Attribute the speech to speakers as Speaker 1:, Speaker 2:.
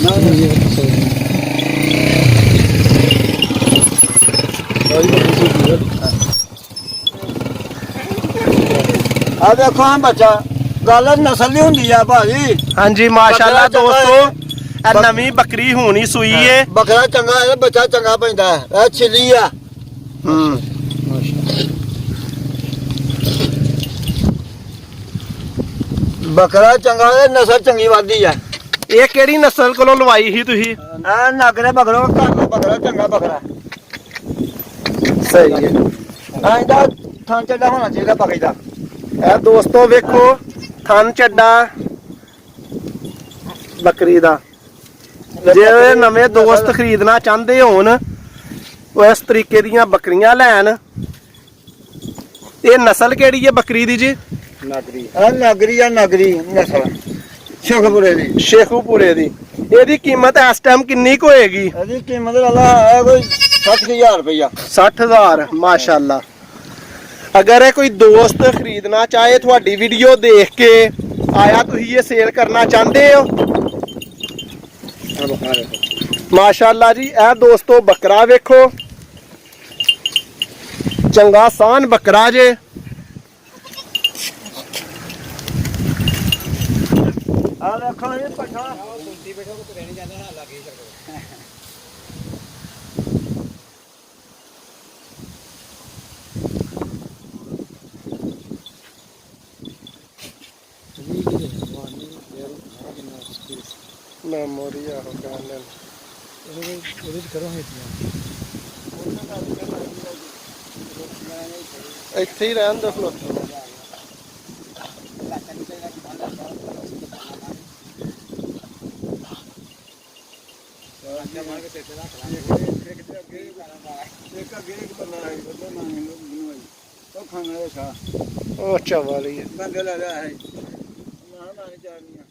Speaker 1: आ देखो हाँ बच्चा गल नस्ल दी हुंदी आ भाजी।
Speaker 2: हाँ जी माशाल्लाह दोस्तों नवी बकरी होनी सूई है।
Speaker 1: बकरा चंगा है बच्चा चंगा पैंदा है छिली आ। बकरा चंगा है नस्ल चंगी वादी है।
Speaker 2: ये केड़ी नस्ल कोलों लवाई ही तुही?
Speaker 1: नागरे बकरा बकरा चंगा बकरा
Speaker 2: सही है।
Speaker 1: इंदा थान चढ़ा होना चाहिए बकरी का।
Speaker 2: ਇਹ ਦੋਸਤੋ ਵੇਖੋ ਥਣ ਚੱਡਾ ਬੱਕਰੀ ਦਾ। ਜੇ ਨਵੇਂ ਦੋਸਤ ਖਰੀਦਣਾ ਚਾਹੁੰਦੇ ਹੋਣ ਉਹ ਇਸ ਤਰੀਕੇ ਦੀਆਂ ਬੱਕਰੀਆਂ ਲੈਣ। ਇਹ ਨਸਲ ਕਿਹੜੀ ਹੈ ਬੱਕਰੀ ਦੀ ਜੀ?
Speaker 1: ਨਾਗਰੀ ਆ ਨਾਗਰੀ ਨਸਲ ਸ਼ੇਖੂਪੁਰੇ ਦੀ।
Speaker 2: ਸ਼ੇਖੂਪੁਰੇ ਦੀ। ਇਹਦੀ ਕੀਮਤ ਇਸ ਟਾਈਮ ਕਿੰਨੀ ਕੁ ਹੋਏਗੀ?
Speaker 1: ਇਹਦੀ ਕੀਮਤ ਅੱਲਾ ਹੈ ਕੋਈ 60000 रुपया।
Speaker 2: 60000 माशाल्लाह। अगर है कोई दोस्त खरीदना चाहे थोड़ी वीडियो देख के आया तुम ये सेल करना चाहते हो माशाल्लाह जी। ए दोस्तों बकरा वेखो चंगा सान बकरा जे। मेमोरिया हो गया ਇੱਥੇ ਹੀ ਰਹਿਣ ਦੋ ਖਲੋਤੇ। ਉਹ ਚਵਾਲੀ
Speaker 1: ਬੰਦੇ ਲੈ ਲਿਆ ਹੈ ਨਾ ਨਾ ਚਾਰਨੀਆਂ